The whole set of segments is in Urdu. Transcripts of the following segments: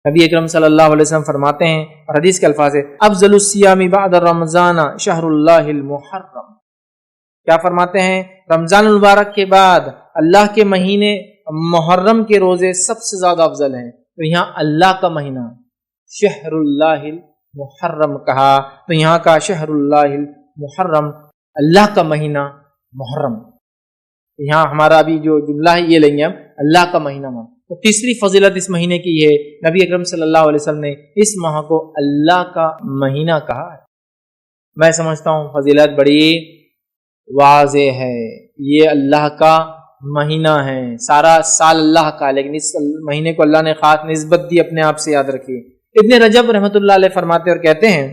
نبی اکرم صلی اللہ علیہ وسلم فرماتے ہیں اور حدیث کے الفاظ ہے افضل الصیام بعد رمضان شہر اللہ المحرم. کیا فرماتے ہیں؟ رمضان المبارک کے بعد اللہ کے مہینے محرم کے روزے سب سے زیادہ افضل ہیں. تو یہاں اللہ کا مہینہ شہر اللہ المحرم کہا، تو یہاں کا شہر اللہ المحرم اللہ کا مہینہ محرم. یہاں ہمارا ابھی جو جملہ ہے یہ لیں گے ہم اللہ کا مہینہ محرم. تو تیسری فضیلت اس مہینے کی ہے، نبی اکرم صلی اللہ علیہ وسلم نے اس ماہ کو اللہ کا مہینہ کہا ہے. میں سمجھتا ہوں فضیلت بڑی واضح ہے. یہ اللہ کا مہینہ ہے، سارا سال اللہ کا، لیکن اس مہینے کو اللہ نے خاص نسبت دی، اپنے آپ سے یاد رکھیے. ابن رجب رحمۃ اللہ علیہ فرماتے اور کہتے ہیں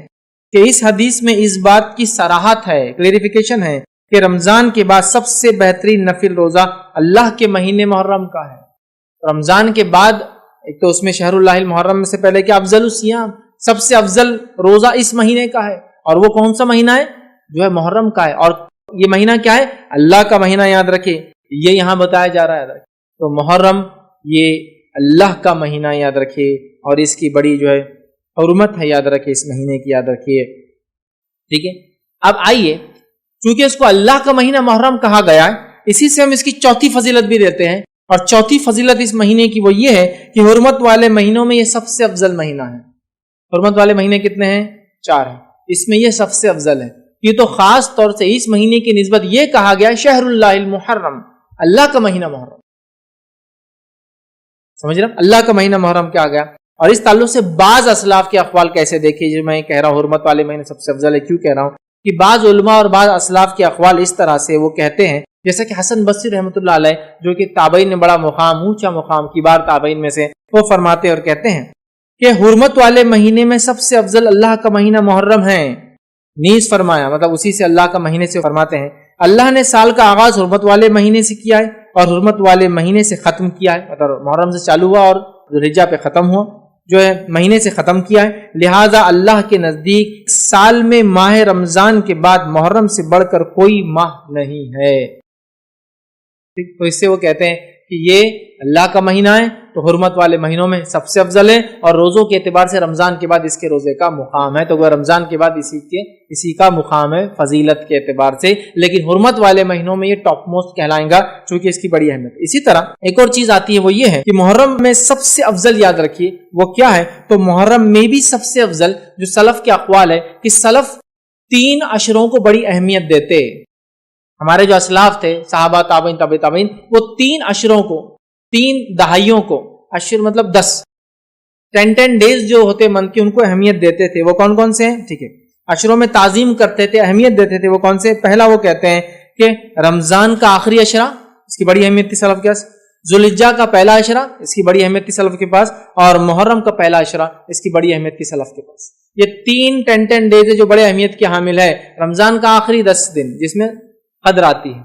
کہ اس حدیث میں اس بات کی صراحت ہے، کلیریفیکیشن ہے کہ رمضان کے بعد سب سے بہترین نفل روزہ اللہ کے مہینے محرم کا ہے. رمضان کے بعد ایک تو اس میں شہر اللہ المحرم میں سے پہلے کہ افضل الصیام، سب سے افضل روزہ اس مہینے کا ہے. اور وہ کون سا مہینہ ہے؟ جو ہے محرم کا ہے. اور یہ مہینہ کیا ہے؟ اللہ کا مہینہ. یاد رکھے یہ یہاں بتایا جا رہا ہے. تو محرم یہ اللہ کا مہینہ، یاد رکھے، اور اس کی بڑی جو ہے حرمت ہے، یاد رکھے اس مہینے کی، یاد رکھیے. ٹھیک ہے، اب آئیے، چونکہ اس کو اللہ کا مہینہ محرم کہا گیا ہے، اسی سے ہم اس کی چوتھی فضیلت بھی دیتے ہیں. اور چوتھی فضیلت اس مہینے کی وہ یہ ہے کہ حرمت والے مہینوں میں یہ سب سے افضل مہینہ ہے. حرمت والے مہینے کتنے ہیں؟ 4 ہیں. اس میں یہ سب سے افضل ہے. یہ تو خاص طور سے اس مہینے کی نسبت یہ کہا گیا شہر اللہ المحرم، اللہ کا مہینہ محرم. سمجھ رہے ہیں؟ اللہ کا مہینہ محرم کیا گیا. اور اس تعلق سے بعض اسلاف کے اقوال کیسے دیکھیں، جو میں کہہ رہا ہوں حرمت والے مہینے سب سے افضل ہے، کیوں کہہ رہا ہوں کہ بعض علماء اور بعض اسلاف کے اقوال اس طرح سے وہ کہتے ہیں، جیسا کہ حسن بصری رحمۃ اللہ علیہ جو کہ تابعین نے بڑا مقام، اونچا مقام، کبار تابعین میں سے، وہ فرماتے اور کہتے ہیں کہ حرمت والے مہینے میں سب سے افضل اللہ کا مہینہ محرم ہے. نیز فرمایا، مطلب اسی سے اللہ کا مہینے سے فرماتے ہیں اللہ نے سال کا آغاز حرمت والے مہینے سے کیا ہے اور حرمت والے مہینے سے ختم کیا ہے. مطلب محرم سے چالو ہوا اور ذوالحجہ پہ ختم ہوا، جو ہے مہینے سے ختم کیا ہے. لہذا اللہ کے نزدیک سال میں ماہ رمضان کے بعد محرم سے بڑھ کر کوئی ماہ نہیں ہے. تو اس سے وہ کہتے ہیں کہ یہ اللہ کا مہینہ ہے تو حرمت والے مہینوں میں سب سے افضل ہے، اور روزوں کے اعتبار سے رمضان کے بعد اس کے روزے کا مقام ہے. تو وہ رمضان کے بعد اسی کا مقام ہے فضیلت کے اعتبار سے، لیکن حرمت والے مہینوں میں یہ ٹاپ موسٹ کہلائیں گا چونکہ اس کی بڑی اہمیت. اسی طرح ایک اور چیز آتی ہے، وہ یہ ہے کہ محرم میں سب سے افضل، یاد رکھیے وہ کیا ہے. تو محرم میں بھی سب سے افضل جو سلف کے اقوال ہے کہ سلف 3 عشروں کو بڑی اہمیت دیتے. ہمارے جو اسلاف تھے صحابہ، تابعین، تابع تابعین، وہ 3 عشروں کو، 3 دہائیوں کو، عشر مطلب 10 ڈیز جو ہوتے منتھ کی، ان کو اہمیت دیتے تھے. وہ کون کون سے ہیں؟ ٹھیک ہے، عشروں میں تعظیم کرتے تھے، اہمیت دیتے تھے. وہ کون سے؟ پہلا وہ کہتے ہیں کہ رمضان کا آخری عشرہ، اس کی بڑی اہمیت تھی سلف کے پاس. ذوالحجہ کا پہلا عشرہ، اس کی بڑی اہمیت تھی سلف کے پاس. اور محرم کا پہلا عشرہ، اس کی بڑی اہمیت تھی سلف کے پاس. یہ 10 ڈیز جو بڑے اہمیت کے حامل ہے. رمضان کا آخری 10 دن جس میں قدر آتی ہے،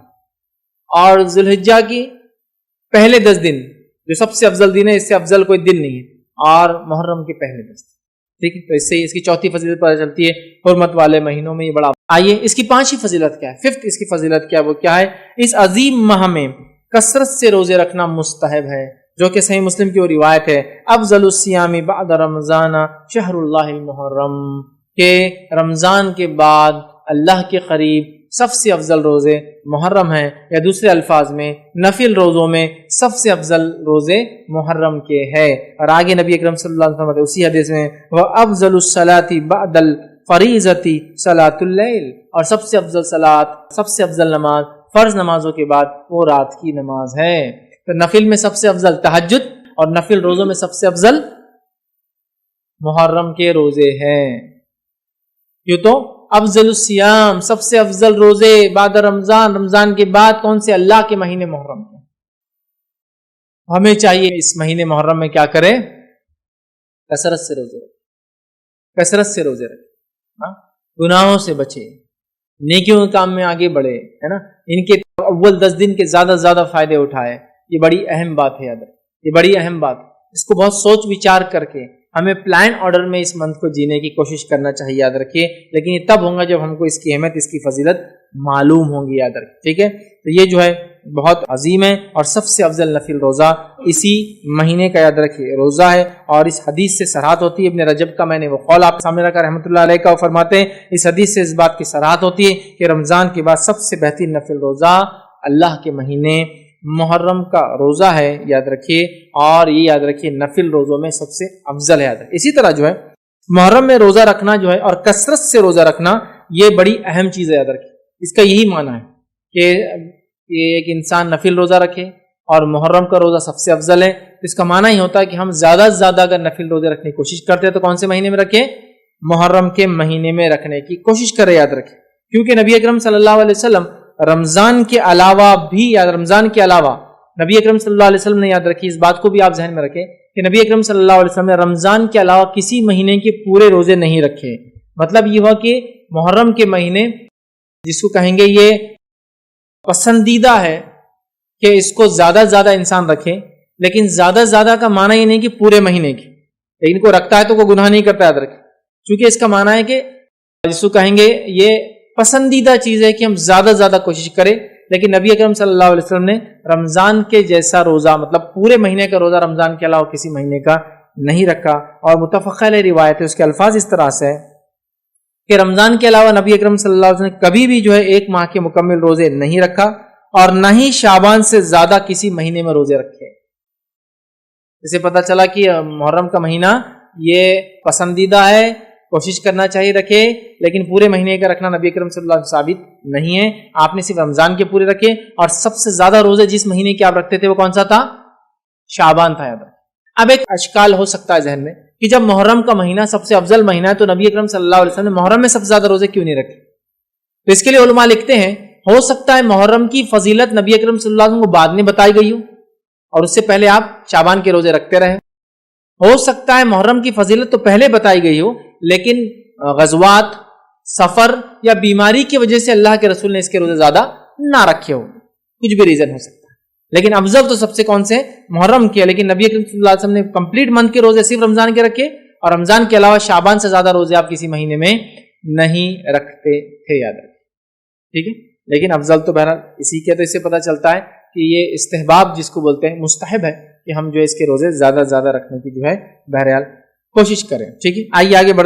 اور ذوالحجہ کی پہلے 10 دن جو سب سے افضل دن ہے، اس سے افضل کوئی دن نہیں ہے، اور محرم کے پہلے 10 دن. ٹھیک ہے، تو اس سے اس کی چوتھی فضیلت پتہ چلتی ہے حرمت والے مہینوں میں یہ بڑا. آئیے اس کی 5ویں فضیلت کیا ہے، 5th اس کی فضیلت کیا ہے، وہ کیا ہے؟ اس عظیم ماہ میں کثرت سے روزے رکھنا مستحب ہے، جو کہ صحیح مسلم کی وہ روایت ہے افضل الصیام بعد رمضان شہر اللہ المحرم، کہ رمضان کے بعد اللہ کے قریب سب سے افضل روزے محرم ہیں، یا دوسرے الفاظ میں نفل روزوں میں سب سے افضل روزے محرم کے ہیں. اور آگے نبی اکرم صلی اللہ علیہ وسلم اسی حدیث میں وَأَفْضَلُ الصَّلَاةِ بَعْدَ الْفَرِيضَةِ صَلَاةُ اللَّيْلِ، اور سب سے افضل صلاۃ، سب سے افضل نماز فرض نمازوں کے بعد وہ رات کی نماز ہے. تو نفل میں سب سے افضل تہجد، اور نفل روزوں میں سب سے افضل محرم کے روزے ہیں. کیوں؟ تو افضل الصیام، سب سے افضل روزے بعد رمضان، رمضان کے بعد کون سے؟ اللہ کے مہینے محرم کے. ہمیں چاہیے اس مہینے محرم میں کیا کریں؟ کثرت سے روزے رکھیں، کثرت سے روزے رکھیں، گناہوں سے بچے، نیکیوں کے کام میں آگے بڑھے، ہے نا. ان کے اول 10 دن کے زیادہ سے زیادہ فائدے اٹھائے. یہ بڑی اہم بات ہے، یاد رکھیں، یہ بڑی اہم بات. اس کو بہت سوچ وچار کر کے ہمیں پلان آرڈر میں اس منتھ کو جینے کی کوشش کرنا چاہیے، یاد رکھیے. لیکن یہ تب ہوگا جب ہم کو اس کی اہمیت، اس کی فضیلت معلوم ہوں گی، یاد رکھیے. ٹھیک ہے، تو یہ جو ہے بہت عظیم ہے اور سب سے افضل نفل روزہ اسی مہینے کا یاد رکھیے روزہ ہے، اور اس حدیث سے صراحت ہوتی ہے۔ ابن رجب کا میں نے وہ قول آپ کے سامنے رکھا رحمۃ اللہ علیہ کا، وہ فرماتے ہیں اس حدیث سے اس بات کی صراحت ہوتی ہے کہ رمضان کے بعد سب سے بہترین نفل روزہ اللہ کے مہینے محرم کا روزہ ہے، یاد رکھیے، اور یہ یاد رکھیے نفل روزوں میں سب سے افضل ہے، یاد رکھیے۔ اسی طرح جو ہے محرم میں روزہ رکھنا جو ہے اور کثرت سے روزہ رکھنا یہ بڑی اہم چیز ہے، یاد رکھیے۔ اس کا یہی معنی ہے کہ یہ ایک انسان نفل روزہ رکھے اور محرم کا روزہ سب سے افضل ہے، اس کا معنی ہی ہوتا ہے کہ ہم زیادہ سے زیادہ اگر نفل روزے رکھنے کی کوشش کرتے ہیں تو کون سے مہینے میں رکھیں؟ محرم کے مہینے میں رکھنے کی کوشش کریں، یاد رکھیں، کیونکہ نبی اکرم صلی اللہ علیہ وسلم رمضان کے علاوہ بھی رمضان کے علاوہ نبی اکرم صلی اللہ علیہ وسلم نے، یاد رکھیے اس بات کو بھی آپ ذہن میں رکھیں کہ نبی اکرم صلی اللہ علیہ وسلم نے رمضان کے علاوہ کسی مہینے کے پورے روزے نہیں رکھے۔ مطلب یہ ہوا کہ محرم کے مہینے جس کو کہیں گے یہ پسندیدہ ہے کہ اس کو زیادہ سے زیادہ انسان رکھے، لیکن زیادہ سے زیادہ کا معنی یہ نہیں کہ پورے مہینے کی، لیکن کوئی رکھتا ہے تو کوئی گناہ نہیں کرتا، یاد رکھے، کیونکہ اس کا معنی ہے کہ جس کو کہیں گے یہ پسندیدہ چیز ہے کہ ہم زیادہ سے زیادہ کوشش کریں، لیکن نبی اکرم صلی اللہ علیہ وسلم نے رمضان کے جیسا روزہ، مطلب پورے مہینے کا روزہ رمضان کے علاوہ کسی مہینے کا نہیں رکھا۔ اور متفق علیہ روایت ہے، اس کے الفاظ اس طرح سے ہے کہ رمضان کے علاوہ نبی اکرم صلی اللہ علیہ وسلم نے کبھی بھی جو ہے ایک ماہ کے مکمل روزے نہیں رکھا، اور نہ ہی شعبان سے زیادہ کسی مہینے میں روزے رکھے۔ اسے پتہ چلا کہ محرم کا مہینہ یہ پسندیدہ ہے، کوشش کرنا چاہیے رکھے، لیکن پورے مہینے کا رکھنا نبی اکرم صلی اللہ علیہ وسلم ثابت نہیں ہے۔ آپ نے صرف رمضان کے پورے رکھے، اور سب سے زیادہ روزے جس مہینے کے آپ رکھتے تھے وہ کون سا تھا؟ شعبان تھا، یاد رکھیں۔ اب ایک اشکال ہو سکتا ہے ذہن میں کہ جب محرم کا مہینہ سب سے افضل مہینہ ہے تو نبی اکرم صلی اللہ علیہ وسلم نے محرم میں سب سے زیادہ روزے کیوں نہیں رکھے؟ تو اس کے لیے علماء لکھتے ہیں ہو سکتا ہے محرم کی فضیلت نبی اکرم صلی اللہ علیہ وسلم کو بعد میں بتائی گئی ہو اور اس سے پہلے آپ شعبان کے روزے رکھتے رہے۔ ہو سکتا ہے محرم کی فضیلت تو پہلے بتائی گئی ہو، لیکن غزوات، سفر یا بیماری کی وجہ سے اللہ کے رسول نے اس کے روزے زیادہ نہ رکھے ہو، کچھ بھی ریزن ہو سکتا ہے، لیکن افضل تو سب سے کون سے؟ محرم کے۔ لیکن نبی اکرم صلی اللہ علیہ وسلم نے کمپلیٹ منتھ کے روزے صرف رمضان کے رکھے، اور رمضان کے علاوہ شعبان سے زیادہ روزے آپ کسی مہینے میں نہیں رکھتے تھے، یاد رکھیں، ٹھیک ہے۔ لیکن افضل تو بہرحال اسی کے، تو اس سے پتہ چلتا ہے کہ یہ استحباب جس کو بولتے ہیں، مستحب ہے کہ ہم جو اس کے روزے زیادہ سے زیادہ رکھنے کی جو ہے بہرحال کوشش کریں، ٹھیک ہے۔ آئیے آگے بڑھتے